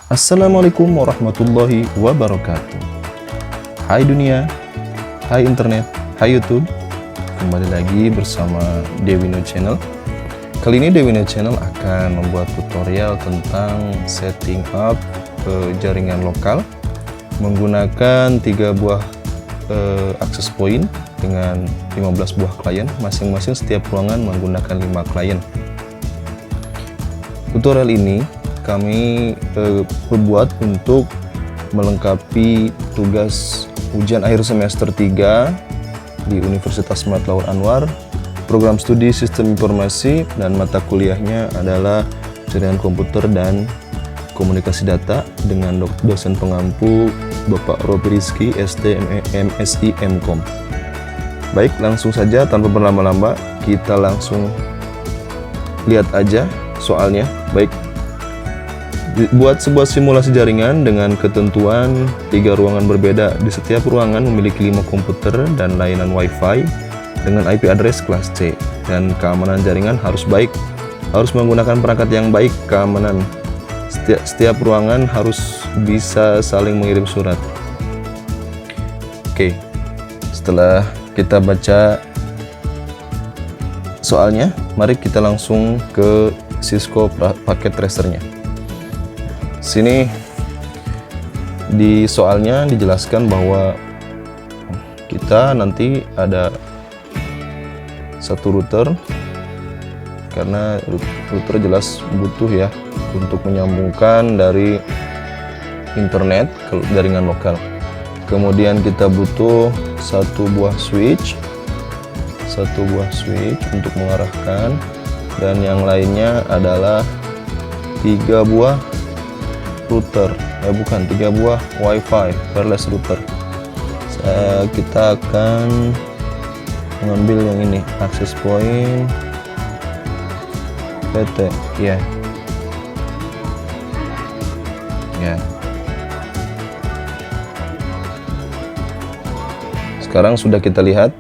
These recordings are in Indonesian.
Assalamualaikum warahmatullahi wabarakatuh. Hai dunia, hai internet, hai YouTube. Kembali lagi bersama Dewino Channel. Kali ini Dewino Channel akan membuat tutorial tentang setting up jaringan lokal menggunakan 3 buah access point dengan 15 buah klien. Masing-masing setiap ruangan menggunakan 5 klien. Tutorial ini kami berbuat untuk melengkapi tugas ujian akhir semester 3 di Universitas Matlaul Anwar. Program studi Sistem Informasi dan mata kuliahnya adalah Jaringan Komputer dan Komunikasi Data dengan dosen pengampu Bapak Robi Rizky, ST MSI MKOM. Baik, langsung saja tanpa berlama-lama kita langsung lihat aja soalnya. Baik, buat sebuah simulasi jaringan dengan ketentuan 3 ruangan berbeda. Di setiap ruangan memiliki 5 komputer dan layanan Wi-Fi dengan IP address kelas C. Dan keamanan jaringan harus baik, harus menggunakan perangkat yang baik keamanan. Setiap ruangan harus bisa saling mengirim surat. Oke, setelah kita baca soalnya, mari kita langsung ke Cisco paket tracernya. Sini di soalnya dijelaskan bahwa kita nanti ada satu router, karena router jelas butuh ya untuk menyambungkan dari internet ke jaringan lokal. Kemudian kita butuh satu buah switch untuk mengarahkan, dan yang lainnya adalah 3 buah router, 3 buah Wi-Fi wireless router. Kita akan mengambil yang ini, access point PT ya. Sekarang sudah kita lihat,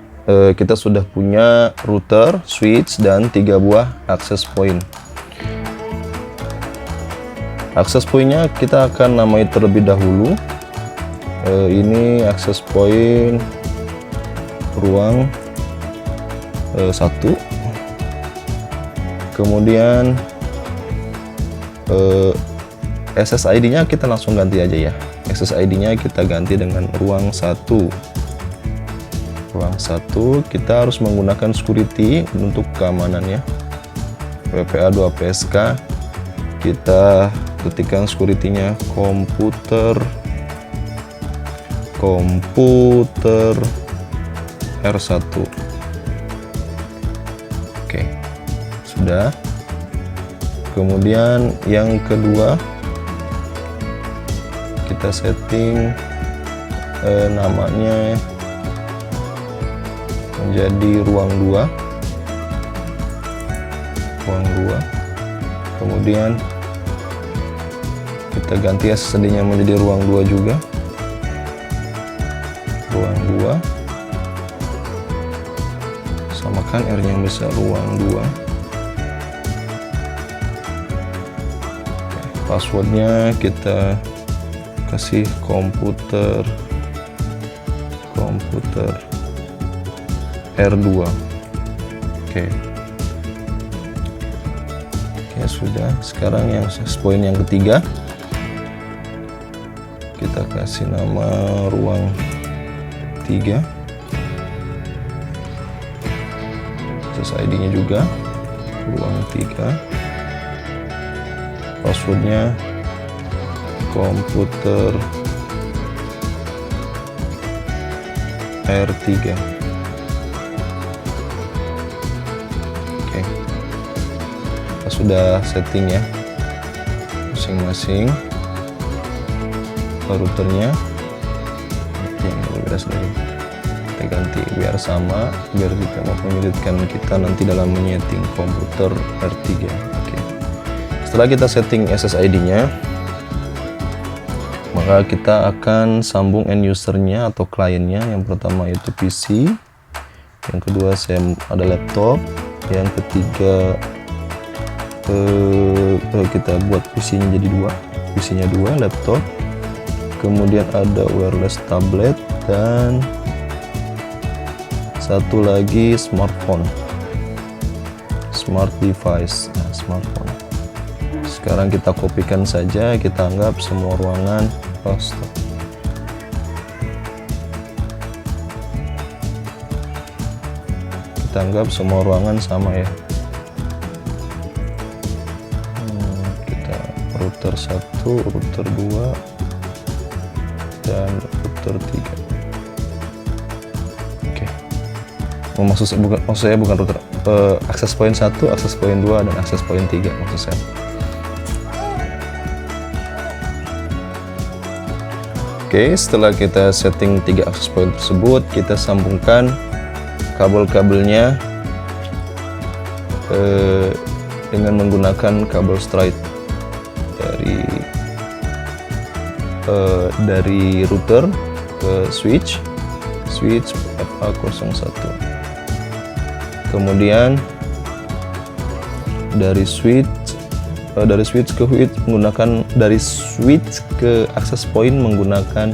kita sudah punya router, switch, dan 3 buah access point. Access point-nya kita akan namai terlebih dahulu. Ini access point ruang 1. Kemudian SSID-nya kita langsung ganti aja ya. SSID-nya kita ganti dengan ruang 1. Ruang 1 kita harus menggunakan security untuk keamanannya. WPA 2 PSK. Kita ketikkan security-nya komputer R1. Oke, sudah. Kemudian yang kedua kita setting namanya menjadi ruang 2. Kemudian kita ganti SSD-nya menjadi ruang 2 juga. Ruang 2. Samakan R-nya yang besar, ruang 2. Passwordnya kita kasih komputer R2. Oke, sudah. Sekarang yang point yang ketiga kita kasih nama ruang 3. SSID-nya juga ruang 3. Passwordnya komputer R3. Oke, kita sudah setting ya masing-masing routernya. Yang berbeda sendiri kita ganti biar sama, biar tidak menyulitkan kita nanti dalam menyeting komputer R3. Oke. Setelah kita setting SSID-nya, maka kita akan sambung end usernya atau kliennya. Yang pertama itu PC, yang kedua ada laptop, yang ketiga kita buat PC-nya jadi 2. PC-nya 2 laptop, kemudian ada wireless tablet, dan satu lagi smartphone, smart device. Nah, smartphone. Sekarang kita kopikan saja, kita anggap semua ruangan stop. Kita anggap semua ruangan sama ya. Kita router 1, router 2, dan router 3. Oke. Maksud saya bukan router, access point 1, access point 2, dan access point 3 maksud saya. Oke, setelah kita setting 3 access point tersebut, kita sambungkan kabel-kabelnya dengan menggunakan kabel straight dari router ke switch FA01. Kemudian dari switch ke access point menggunakan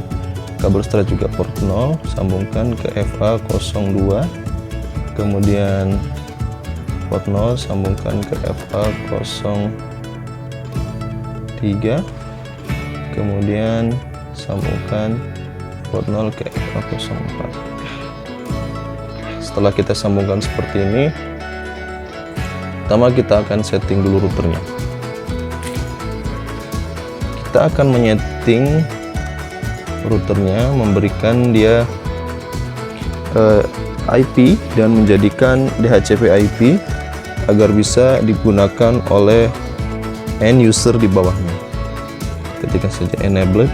kabel straight juga port 0, sambungkan ke FA02. Kemudian port 0 sambungkan ke FA03, kemudian sambungkan port 0 ke FA04. Setelah kita sambungkan seperti ini, pertama kita akan setting dulu routernya. Kita akan menyeting routernya, memberikan dia IP dan menjadikan DHCP IP agar bisa digunakan oleh end user di bawahnya. Ketika saja enable,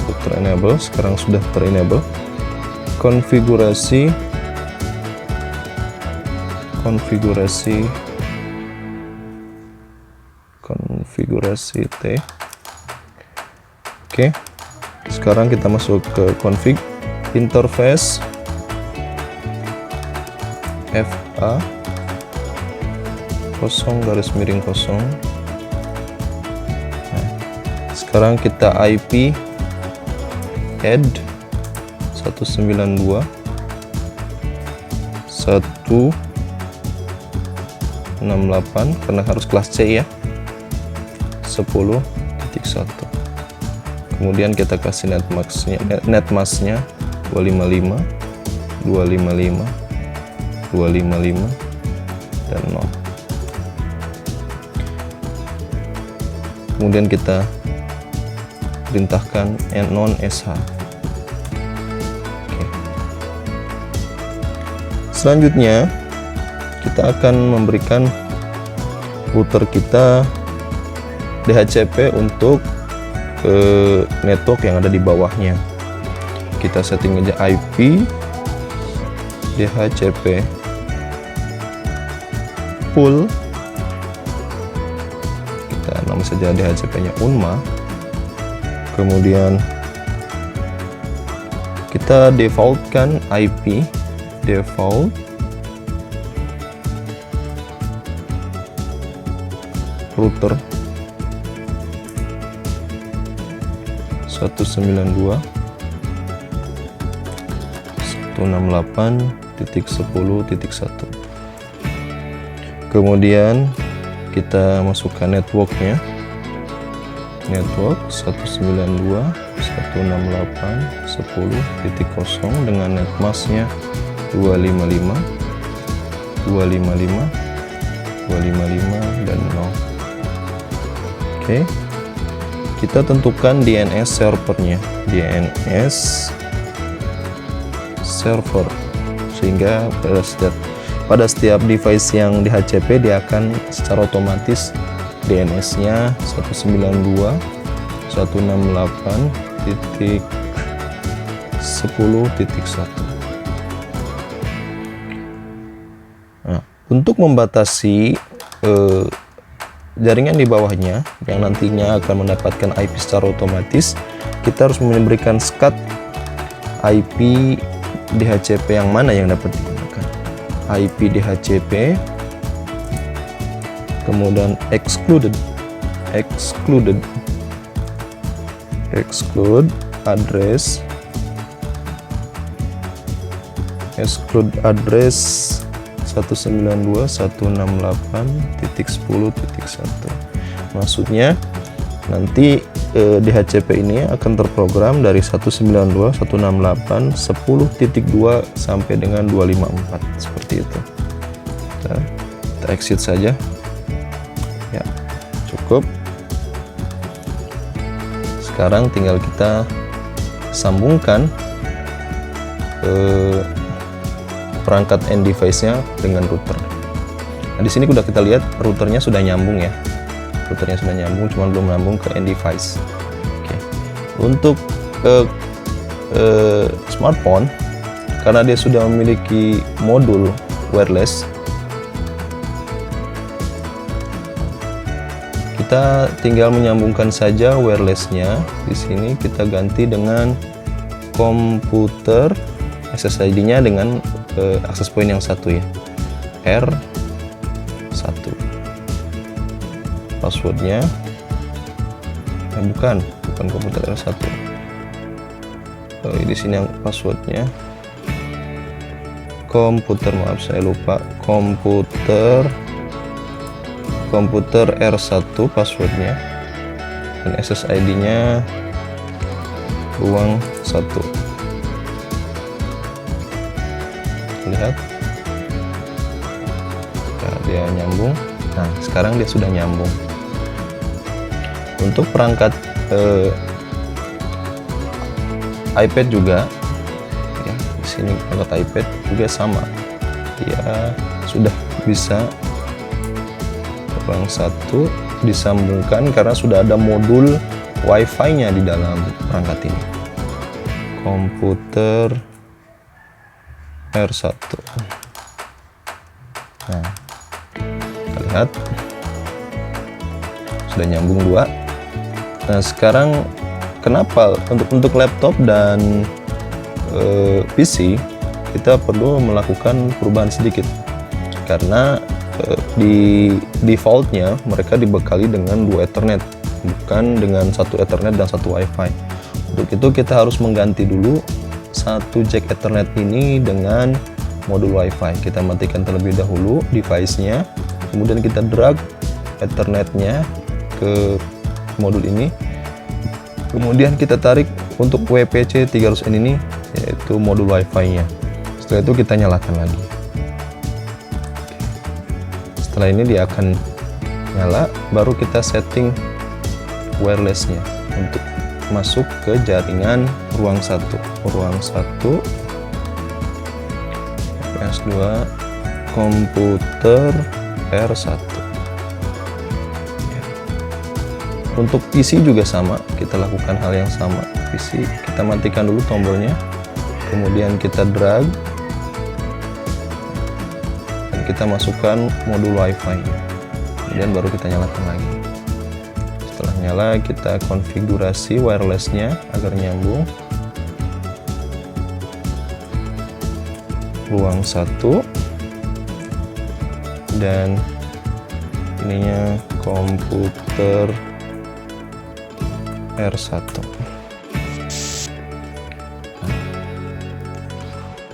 router enable, sekarang sudah terenable. Konfigurasi T. Oke. Sekarang kita masuk ke config, interface FA 0/0. Nah, sekarang kita IP add 192.168 karena harus kelas C ya, 10.1. Kemudian kita kasih netmasknya 255, 255, 255, dan 0. Kemudian kita perintahkan non sh. Oke. Selanjutnya kita akan memberikan router kita DHCP untuk network yang ada di bawahnya. Kita setting aja IP DHCP pool, kita nama saja DHCP nya Unma. Kemudian kita defaultkan IP default router 192.168.10.1. Kemudian kita masukkan networknya, network 192.168.10.0 dengan netmasknya 255, 255, 255, dan 0. Oke. Kita tentukan DNS servernya, DNS server, sehingga pada setiap device yang di HCP dia akan secara otomatis DNS-nya 192.168.10.1. Nah, untuk membatasi jaringan di bawahnya yang nantinya akan mendapatkan IP secara otomatis, kita harus memberikan SCAD IP DHCP yang mana yang dapat digunakan. IP DHCP kemudian exclude address, exclude address 192.168.10.1. Maksudnya nanti DHCP ini akan terprogram dari 192.168.10.2 sampai dengan 254 seperti itu. Kita exit saja ya, cukup. Sekarang tinggal kita sambungkan perangkat end device-nya dengan router. Nah, di sini udah kita lihat routernya sudah nyambung ya. Routernya sudah nyambung, cuma belum nyambung ke end device. Oke. Untuk smartphone, karena dia sudah memiliki modul wireless, kita tinggal menyambungkan saja wirelessnya. Di sini kita ganti dengan komputer, SSID-nya dengan access point yang satu ya, R1. Passwordnya bukan komputer R1. Di sini yang passwordnya komputer, maaf saya lupa, komputer R1 passwordnya, dan SSID-nya ruang 1. Lihat, nah, dia nyambung. Nah, sekarang dia sudah nyambung. Untuk perangkat iPad juga ya, di sini perangkat iPad juga sama, dia sudah bisa ruang 1 disambungkan karena sudah ada modul WiFi-nya di dalam perangkat ini. Komputer R1. Nah, kita lihat sudah nyambung 2. Nah, sekarang kenapa untuk laptop dan PC kita perlu melakukan perubahan sedikit, karena di defaultnya mereka dibekali dengan 2 Ethernet, bukan dengan 1 Ethernet dan 1 WiFi. Untuk itu kita harus mengganti dulu 1 jack Ethernet ini dengan modul WiFi. Kita matikan terlebih dahulu device-nya, kemudian kita drag Ethernet-nya ke modul ini, kemudian kita tarik untuk WPC 300N ini, yaitu modul WiFi-nya. Setelah itu kita nyalakan lagi. Setelah ini dia akan nyala, baru kita setting wireless-nya untuk masuk ke jaringan ruang 1. Ruang 1 PS2 komputer R1. Untuk PC juga sama, kita lakukan hal yang sama. PC kita matikan dulu tombolnya, kemudian kita drag dan kita masukkan modul WiFi, kemudian baru kita nyalakan lagi. Setelah nyala, kita konfigurasi wirelessnya agar nyambung. Ruang 1 dan ininya komputer R1.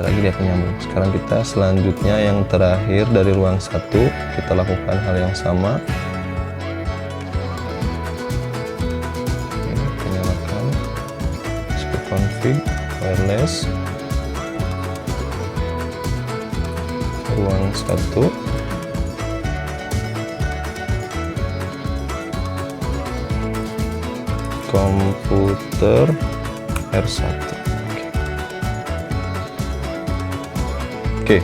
Lagi dia akan nyambung. Sekarang kita selanjutnya yang terakhir dari ruang 1, kita lakukan hal yang sama. Kita nyalakan, config wireless ruang 1. Komputer R1. Oke.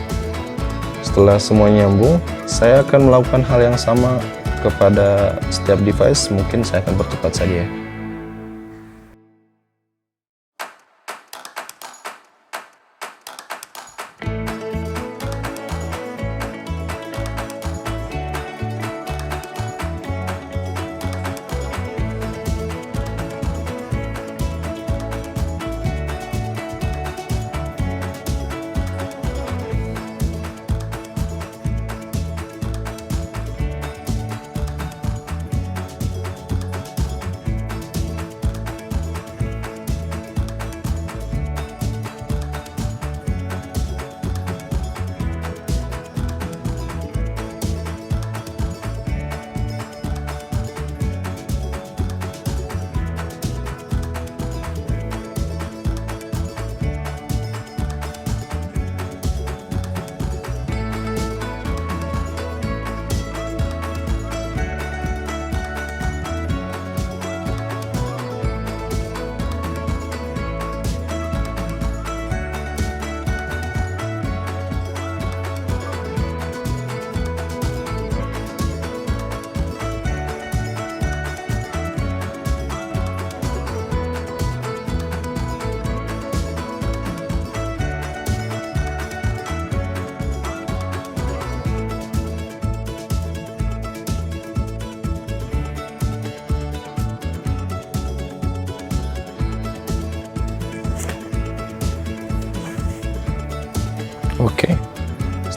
Setelah semua nyambung, saya akan melakukan hal yang sama kepada setiap device. Mungkin saya akan percepat saja ya.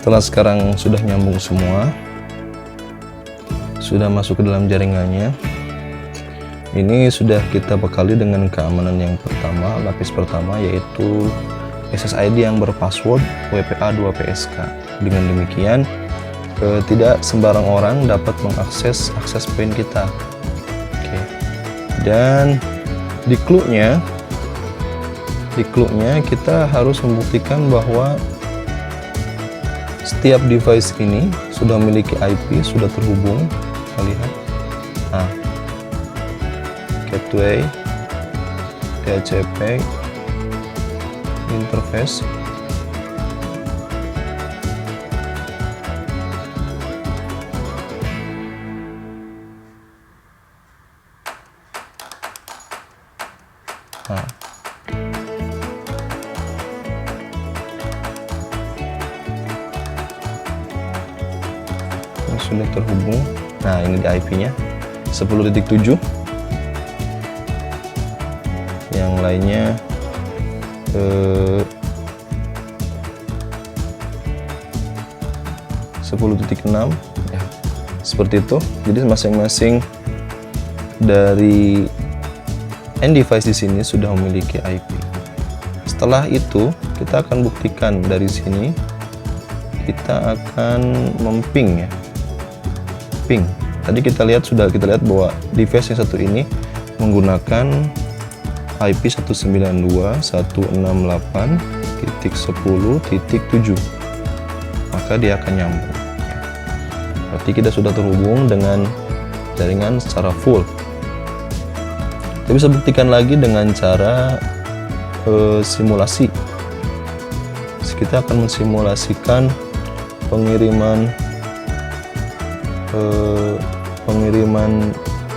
Setelah sekarang sudah nyambung semua, sudah masuk ke dalam jaringannya, ini sudah kita bekali dengan keamanan yang pertama, lapis pertama, yaitu SSID yang berpassword WPA 2PSK. Dengan demikian tidak sembarang orang dapat mengakses point kita. Oke. Dan di clue-nya kita harus membuktikan bahwa setiap device ini sudah memiliki IP, sudah terhubung. Kita lihat, gateway, DHCP, interface, ini sudah terhubung. Nah, ini di IP-nya 10.7. Yang lainnya 10.6 ya, seperti itu. Jadi masing-masing dari end device di sini sudah memiliki IP. Setelah itu kita akan buktikan dari sini, kita akan memping ya, ping. Tadi kita lihat bahwa device yang satu ini menggunakan IP 192.168.10.7, maka dia akan nyambung. Berarti kita sudah terhubung dengan jaringan secara full. Kita bisa buktikan lagi dengan cara simulasi. Kita akan mensimulasikan pengiriman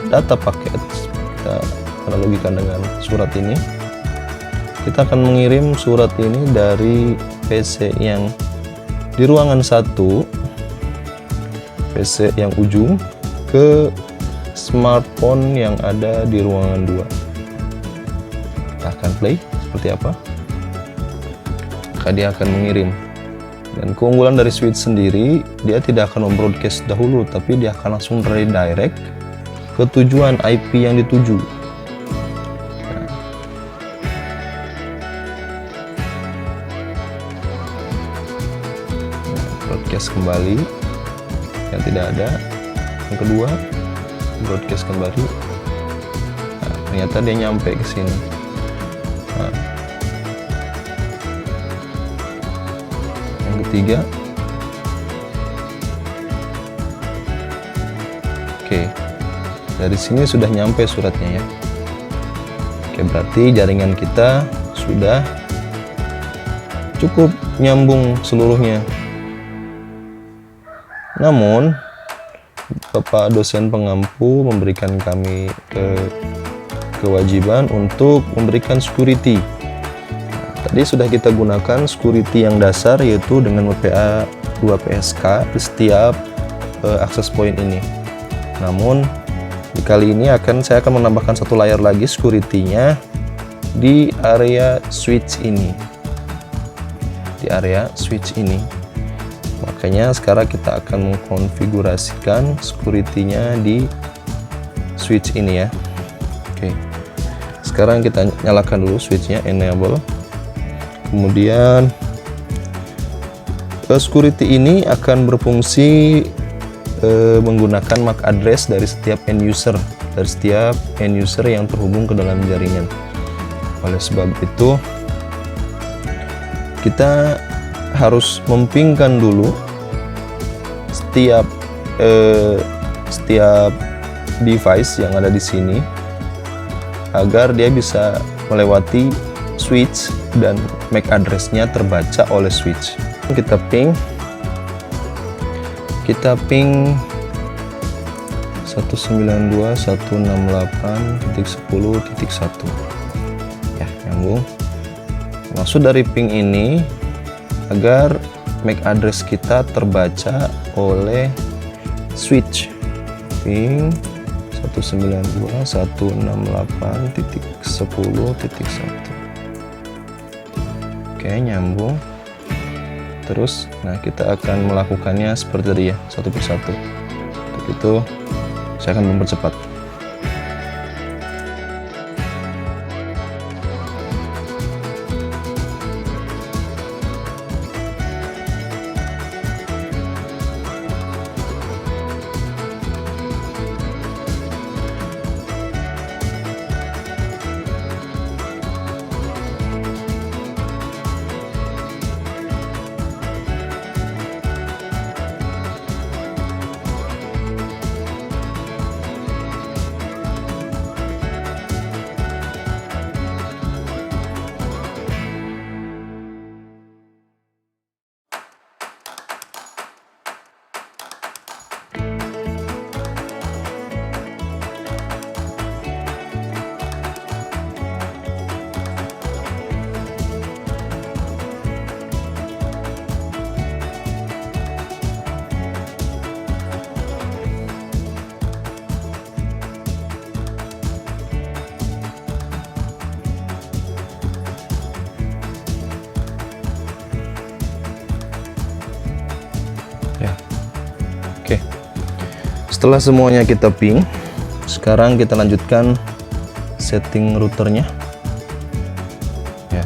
data paket. Kita analogikan dengan surat ini. Kita akan mengirim surat ini dari PC yang di ruangan 1, PC yang ujung, ke smartphone yang ada di ruangan 2. Kita akan play seperti apa, maka dia akan mengirim. Dan keunggulan dari switch sendiri, dia tidak akan membroadcast dahulu, tapi dia akan langsung redirect ke tujuan IP yang dituju. Broadcast kembali yang tidak ada. Yang kedua, broadcast kembali. Nah, ternyata dia nyampe ke sini. Nah, yang ketiga, oke, dari sini sudah nyampe suratnya ya. Oke, berarti jaringan kita sudah cukup nyambung seluruhnya. Namun, Bapak dosen pengampu memberikan kami kewajiban untuk memberikan security. Tadi sudah kita gunakan security yang dasar, yaitu dengan WPA 2PSK di setiap access point ini. Namun, di kali ini saya akan menambahkan satu layar lagi security-nya di area switch ini. Di area switch ini. Makanya sekarang kita akan mengkonfigurasikan security-nya di switch ini ya. Oke. Sekarang kita nyalakan dulu switch-nya, enable. Kemudian security ini akan berfungsi menggunakan MAC address dari setiap end user, yang terhubung ke dalam jaringan. Oleh sebab itu, kita harus mempingkan dulu setiap device yang ada di sini agar dia bisa melewati switch dan MAC address-nya terbaca oleh switch. Kita ping 192.168.10.1 ya, nyambung. Maksud dari ping ini agar MAC address kita terbaca oleh switch. Ping 192.168.10.1. Oke, nyambung. terus. Nah, kita akan melakukannya seperti tadi ya, satu persatu. Untuk itu saya akan mempercepat. Oke, setelah semuanya kita ping, sekarang kita lanjutkan setting routernya ya.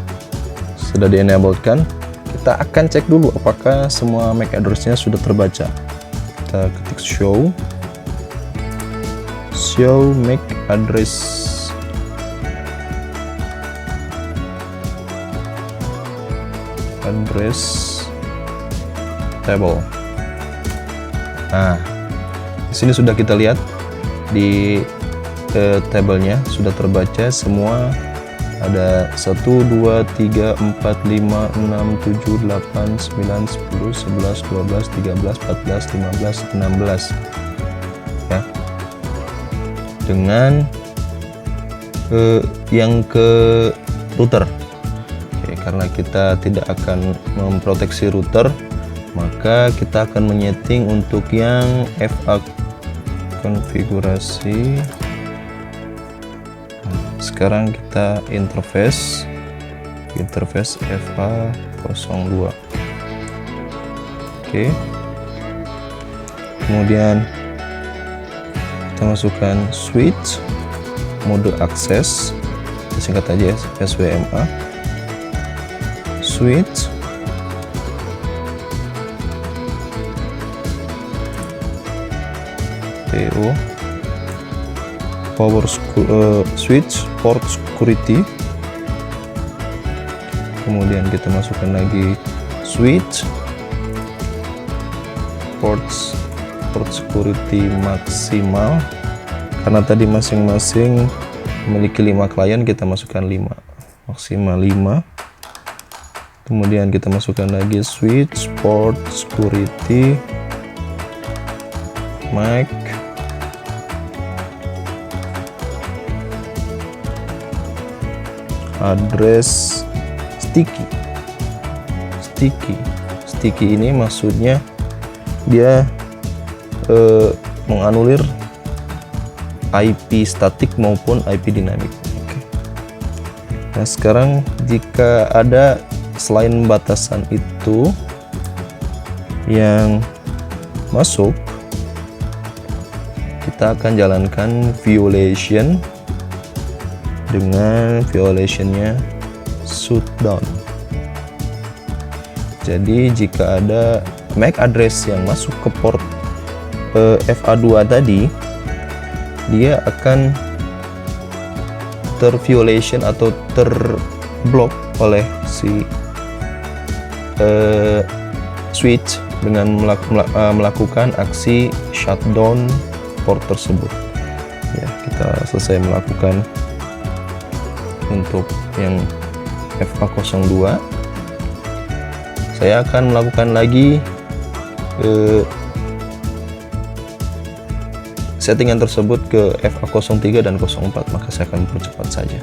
Sudah di enable kan, kita akan cek dulu apakah semua MAC address-nya sudah terbaca. Kita ketik show MAC address, table. Nah, di sini sudah kita lihat di tabelnya sudah terbaca semua, ada 1 2 3 4 5 6 7 8 9 10 11 12 13 14 15 16 ya. Dengan yang ke router. Oke, karena kita tidak akan memproteksi router, maka kita akan menyeting untuk yang FA konfigurasi. Nah, sekarang kita interface FA02. Oke, kemudian kita masukkan switch mode akses, singkat aja ya, SWMA. Switch PO switch port security, kemudian kita masukkan lagi switch port security maksimal, karena tadi masing-masing memiliki 5 klien, kita masukkan 5 maksimal 5. Kemudian kita masukkan lagi switch port security MAC address sticky ini maksudnya dia menganulir IP statik maupun IP dinamik. Oke. Nah, sekarang jika ada selain batasan itu yang masuk, kita akan jalankan violation dengan violationnya shutdown. Jadi jika ada MAC address yang masuk ke port FA2 tadi, dia akan terviolation atau terblok oleh si switch dengan melakukan aksi shutdown port tersebut. Ya, kita selesai melakukan untuk yang FA02. Saya akan melakukan lagi settingan tersebut ke FA03 dan 04, maka saya akan percepat saja.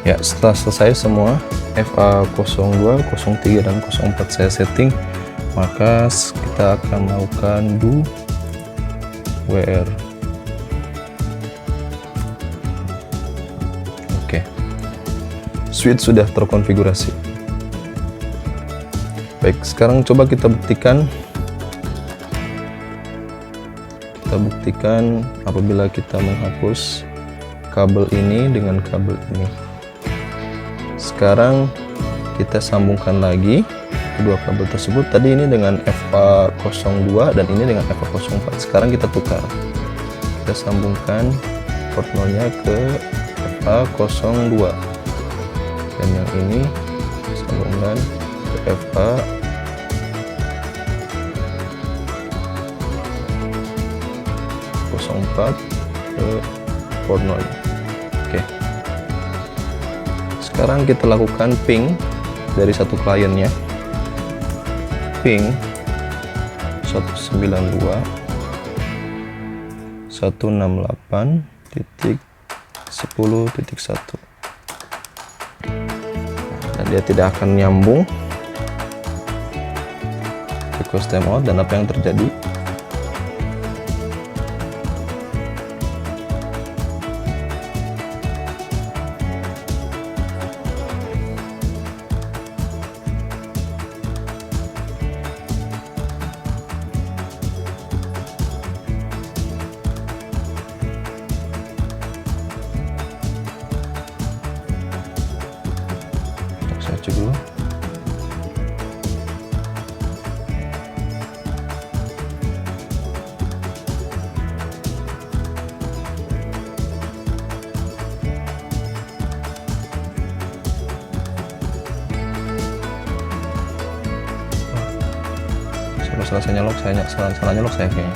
Ya, setelah selesai semua FA02, 03, dan 04 saya setting, maka kita akan melakukan do WR. Oke, switch sudah terkonfigurasi. Baik, sekarang coba kita buktikan. Apabila kita menghapus kabel ini dengan kabel ini. Sekarang kita sambungkan lagi kedua kabel tersebut. Tadi ini dengan FA02 dan ini dengan FA04. Sekarang kita tukar. Kita sambungkan port 0-nya ke FA02 dan yang ini sambungkan ke FA04 ke port 0. Oke. Sekarang kita lakukan ping dari satu kliennya. Ping 192.168.10.1. Dan dia tidak akan nyambung. Request timeout, dan apa yang terjadi? Saya cek dulu. Setelah saya nyolok, salah nyolok saya kayaknya.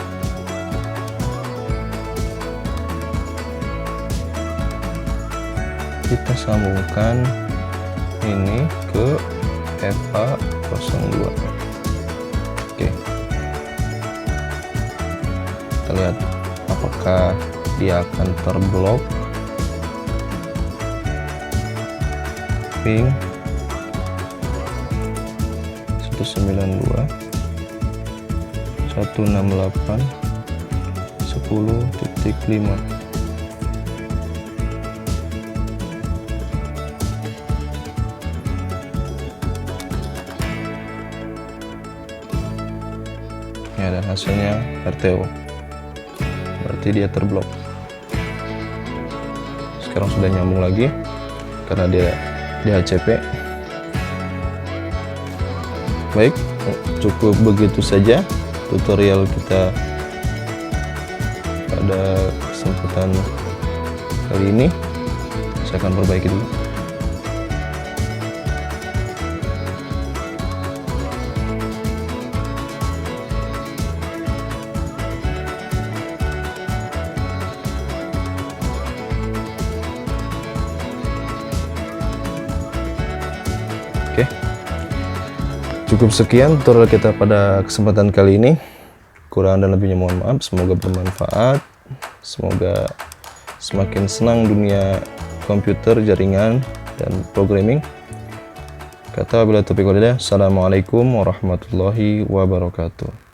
Kita sambungkan ini ke FA02. Oke, kita lihat apakah dia akan terblok. Ping 192.168.10.5. Ya, dan hasilnya RTO, berarti dia terblok. Sekarang sudah nyambung lagi karena dia DHCP. Baik, cukup begitu saja tutorial kita pada kesempatan kali ini. Saya akan perbaiki dulu. Oke, cukup sekian tutorial kita pada kesempatan kali ini. Kurang dan lebihnya mohon maaf. Semoga bermanfaat. Semoga semakin senang dunia komputer, jaringan, dan programming. Kata wabillahi taufiq wal hidayah. Assalamualaikum warahmatullahi wabarakatuh.